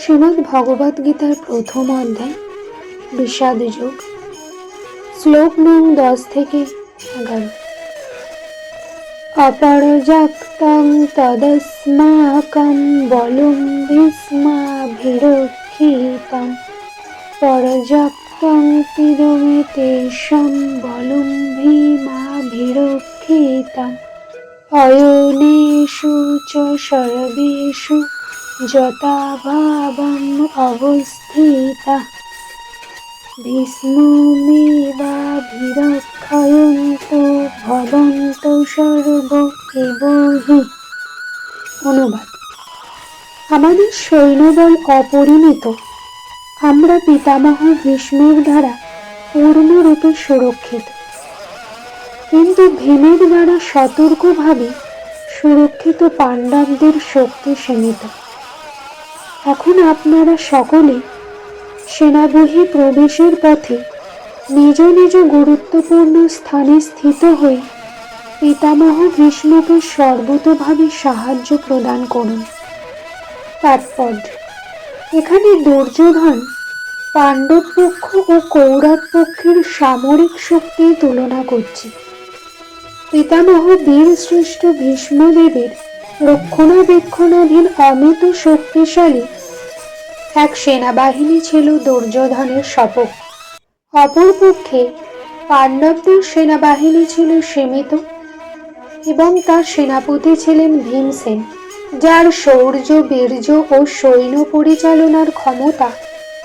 শ্রীমদ্ ভগবদ গীতার প্রথম অধ্যায় বিষাদ যোগ, শ্লোক নং 10 থেকে 11। অপর্যাপ্তং তদস্মাকং বলম ভীষ্মাভিরক্ষিতং পর্যাপ্তং তিদমেতেষাং বলম ভীমাভিরক্ষিতং অয়োনেষু চ সর্বেষু যথাভাবং অবস্থিতাঃ ভীষ্মমেবাভিরক্ষয়ন্তু ভবন্তু সর্ব এব হি। অনুবাদ: আমাদের সৈন্যবল অপরিমিত। আমরা পিতামহ ভীষ্মের দ্বারা পূর্ণরূপে সুরক্ষিত, কিন্তু ভীমের দ্বারা সতর্কভাবে সুরক্ষিত পাণ্ডবদের শক্তি সীমিত। এখন আপনারা সকলে সেনাবহি প্রবেশের পথে নিজ নিজ গুরুত্বপূর্ণ স্থানে স্থিত হয়ে পিতামহ ভীষ্মকে সর্বতোভাবে সাহায্য প্রদান করুন। তাৎপর্য: এখানে দুর্যোধন পাণ্ডব পক্ষ ও কৌরব পক্ষের সামরিক শক্তির তুলনা করছে। পিতামহ বীর শ্রেষ্ঠ ভীষ্মদেবের রক্ষণাবেক্ষণাধীন অমিত শক্তিশালী এক সেনাবাহিনী ছিল দুর্যোধনের সপক্ষে। অপরপক্ষে পাণ্ডবদের সেনাবাহিনী ছিল সীমিত এবং তার সেনাপতি ছিলেন ভীমসেন, যার শৌর্য, বীর্য ও সৈন্য পরিচালনার ক্ষমতা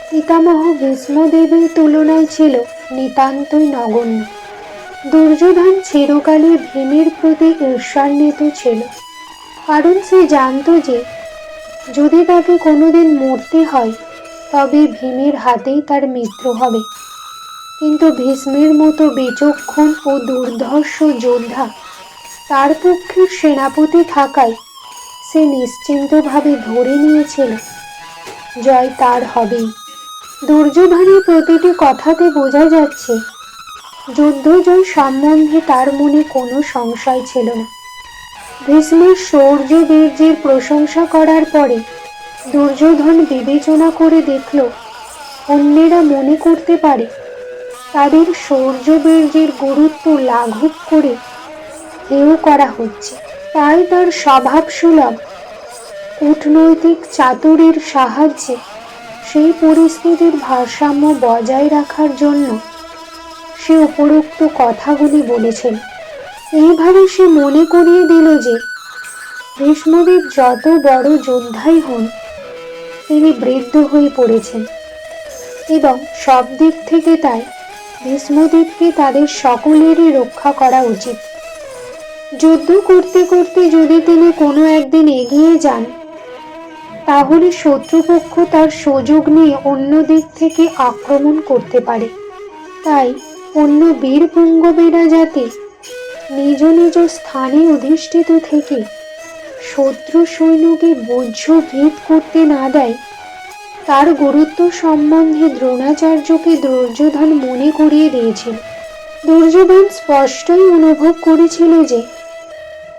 পিতামহ ভীষ্মদেবের তুলনায় ছিল নিতান্তই নগণ্য। দুর্যোধন চিরকালই ভীমের প্রতি ঈর্ষান্বিত ছিল, কারণ সে জানত যে যদি তাকে কোনোদিন মরতে হয় তবে ভীমের হাতেই তার মৃত্যু হবে। কিন্তু ভীষ্মের মতো বিচক্ষণ ও দুর্ধর্ষ যোদ্ধা তার পক্ষের সেনাপতি থাকায় সে নিশ্চিন্তভাবে ধরে নিয়েছিল জয় তার হবেই। দুর্যোধনের প্রতিটি কথাতে বোঝা যাচ্ছে যুদ্ধজয় সম্বন্ধে তার মনে কোনো সংশয় ছিল না। ভীষ্মের শৌর্য বীর্যের প্রশংসা করার পরে দুর্যোধন বিবেচনা করে দেখল অন্যেরা মনে করতে পারে তাদের শৌর্য বীর্যের গুরুত্ব লাঘব করে হেয় করা হচ্ছে। তাই তার স্বভাবসুলভ কূটনৈতিক চাতুরীর সাহায্যে সেই পরিস্থিতির ভারসাম্য বজায় রাখার জন্য সে উপরোক্ত কথাগুলি বলেছিল। এইভাবে সে মনে করিয়ে দিল যে ভীষ্মদেব যত বড় যোদ্ধাই হন, তিনি বৃদ্ধ হয়ে পড়েছেন এবং সব দিক থেকে তাই ভীষ্মদেবকে তাদের সকলেরই রক্ষা করা উচিত। যুদ্ধ করতে করতে যদি তিনি কোনো একদিন এগিয়ে যান, তাহলে শত্রুপক্ষ তার সুযোগ নিয়ে অন্য দিক থেকে আক্রমণ করতে পারে। তাই অন্য বীর পুঙ্গবেরা যাতে নিজ নিজ স্থানে অধিষ্ঠিত থেকে শত্রু সৈন্যকে বজ্রভেদ করতে না দেয়, তার গুরুত্ব সম্বন্ধে দ্রোণাচার্যকে দুর্যোধন মনে করিয়ে দিয়েছিল। দুর্যোধন স্পষ্টই অনুভব করেছিল যে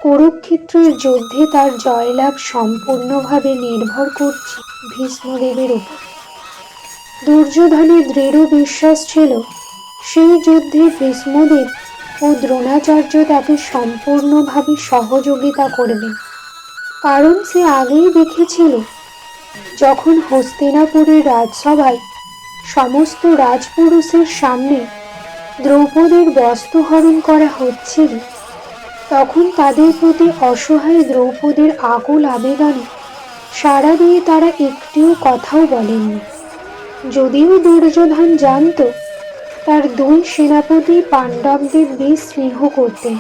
কুরুক্ষেত্রের যুদ্ধে তার জয়লাভ সম্পূর্ণভাবে নির্ভর করছে ভীষ্মদেবের উপর। দুর্যোধনের দৃঢ় বিশ্বাস ছিল সেই যুদ্ধে ভীষ্মদেব ও দ্রোণাচার্য তাকে সম্পূর্ণভাবে সহযোগিতা করবেন, কারণ সে আগেই দেখেছিল যখন হস্তিনাপুরের রাজসভায় সমস্ত রাজপুরুষের সামনে দ্রৌপদীর বস্ত্র হরণ করা হচ্ছিল, তখন তাদের প্রতি অসহায় দ্রৌপদীর আকুল আবেদনে সাড়া দিয়ে তারা একটিও কথাও বলেননি। যদিও দুর্যোধন জানত তার দুই সেনাপতি পাণ্ডবদের বেশ স্নেহ করতেন,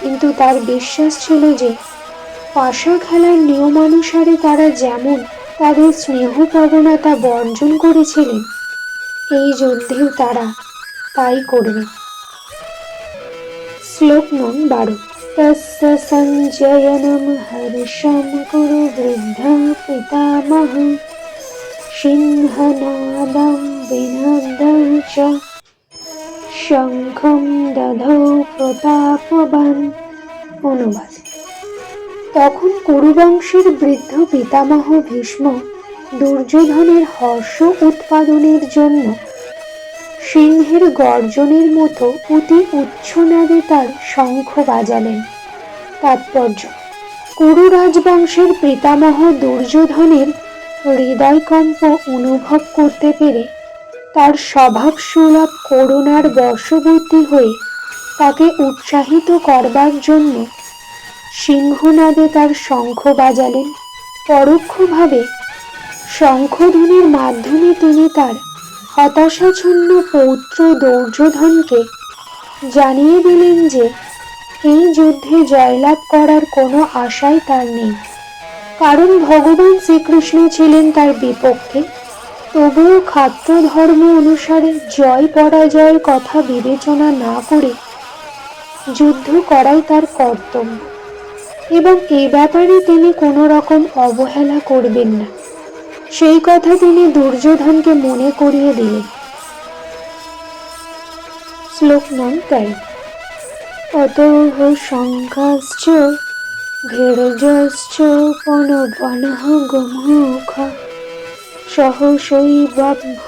কিন্তু তার বিশ্বাস ছিল যে পাশা খেলার নিয়মানুসারে তারা যেমন তাদের স্নেহ প্রবণতা বর্জন করেছিলেন, এই যুদ্ধেও তারা তাই করবে। শ্লোক নং 12। তস্য সঞ্জয়নম হর্ষম কুরু বৃদ্ধা পিতামহ সিংহনাদম বিনন্দং চ শঙ্খম দধৌ প্রতাপবান। অনুবাদ: তখন কুরুবংশের বৃদ্ধ পিতামহ ভীষ্ম দুর্যোধনের হর্ষ উৎপাদনের জন্য সিংহের গর্জনের মতো অতি উচ্ছ্বনাদে তার শঙ্খ বাজালেন। তাৎপর্য: কুরু রাজবংশের পিতামহ দুর্যোধনের হৃদয়কম্প অনুভব করতে পেরে তার স্বভাবসুলভ করুণার বশবর্তী হয়ে তাকে উৎসাহিত করবার জন্য সিংহনাদে তার শঙ্খ বাজালেন। পরোক্ষভাবে শঙ্খধ্বনির মাধ্যমে তিনি তার হতাশাচ্ছন্ন পৌত্র দুর্যোধনকে জানিয়ে দিলেন যে এই যুদ্ধে জয়লাভ করার কোনো আশাই তার নেই। কারণ ভগবান শ্রীকৃষ্ণ ছিলেন তার বিপক্ষে, তবুও ক্ষাত্র ধর্ম অনুসারে জয় পরাজয়ের কথা বিবেচনা না করে যুদ্ধ করাই তার কর্তব্য এবং এ ব্যাপারে তিনি কোনো রকম অবহেলা করবেন না, সেই কথা তিনি দুর্যোধনকে মনে করিয়ে দিলেন। শ্লোক নং 13। অতঃ শঙ্কাশ্চ ধীরজশ্চ পনপনঃ গোমুখ সহসৈবাভ্যুহনন্ত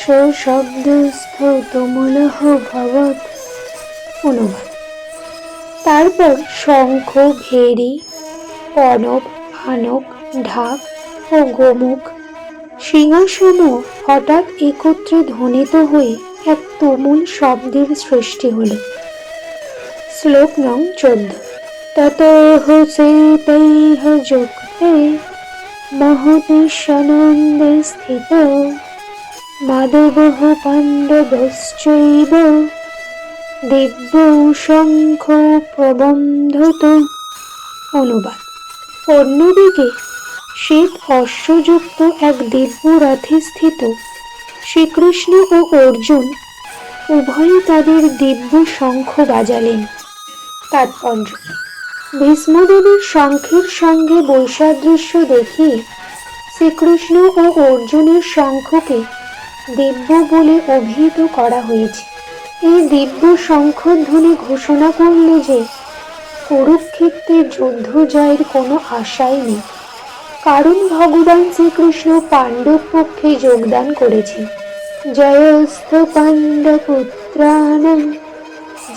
সশব্দস্থ তুমুলঃ ভবৎ। অনুবাদ: তারপর শঙ্খ, ভেরী, পনপ, আনক, ঢাক ও গোমুখ সিংহাসমূহ হঠাৎ একত্রে ধ্বনিত হয়ে এক তুমুল শব্দের সৃষ্টি হল। শ্লোক নং 14। ততঃ সেতৈঃ যুক্তে মহতি সানন্দে স্থিত মাধবঃ পাণ্ডবশ্চৈব দিব্যৌ শঙ্খ প্রবন্ধত। অনুবাদ: অন্যদিকে শ্বেত অশ্বযুক্ত এক দিব্য রথে স্থিত শ্রীকৃষ্ণ ও অর্জুন উভয়ই তাদের দিব্য শঙ্খ বাজালেন। তাৎপর্য: ভীষ্মদেবের শঙ্খের সঙ্গে বৈসাদৃশ্য দেখিয়ে শ্রীকৃষ্ণ ও অর্জুনের শঙ্খকে দিব্য বলে অভিহিত করা হয়েছে। এই দিব্য শঙ্খধ্বনি ঘোষণা করল যে কুরুক্ষেত্রের যুদ্ধ জয়ের কোনো আশাই নেই, কারণ ভগবান শ্রীকৃষ্ণ পাণ্ডব পক্ষে যোগদান করেছেন। জয়স্থ পাণ্ডবপুত্রাণাং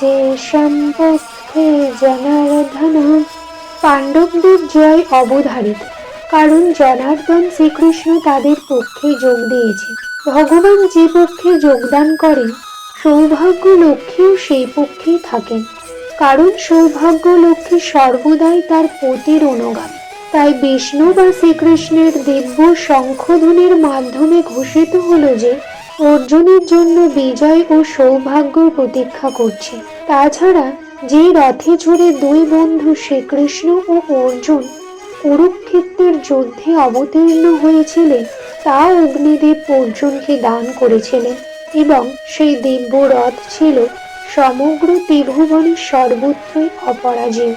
যেষাং পক্ষে জনার্দন। পাণ্ডবদের জয় অবধারিত, কারণ জনার্দন শ্রীকৃষ্ণ তাদের পক্ষে যোগ দিয়েছেন। ভগবান যে পক্ষে যোগদান করেন সৌভাগ্য লক্ষ্মীও সেই পক্ষেই থাকেন, কারণ সৌভাগ্য লক্ষ্মী সর্বদাই তার পতির অনুগামী। তাই বিষ্ণু বা শ্রীকৃষ্ণের দিব্য শঙ্খধ্বনির মাধ্যমে ঘোষিত হলো যে অর্জুনের জন্য বিজয় ও সৌভাগ্য প্রতীক্ষা করছে। তাছাড়া যে রথে চড়ে দুই বন্ধু শ্রীকৃষ্ণ ও অর্জুন কুরুক্ষেত্রের যুদ্ধে অবতীর্ণ হয়েছিলেন তা অগ্নিদেব অর্জুনকে দান করেছিলেন এবং সেই দিব্য রথ ছিল সমগ্র ত্রিভুবনের সর্বত্রই অপরাজেয়।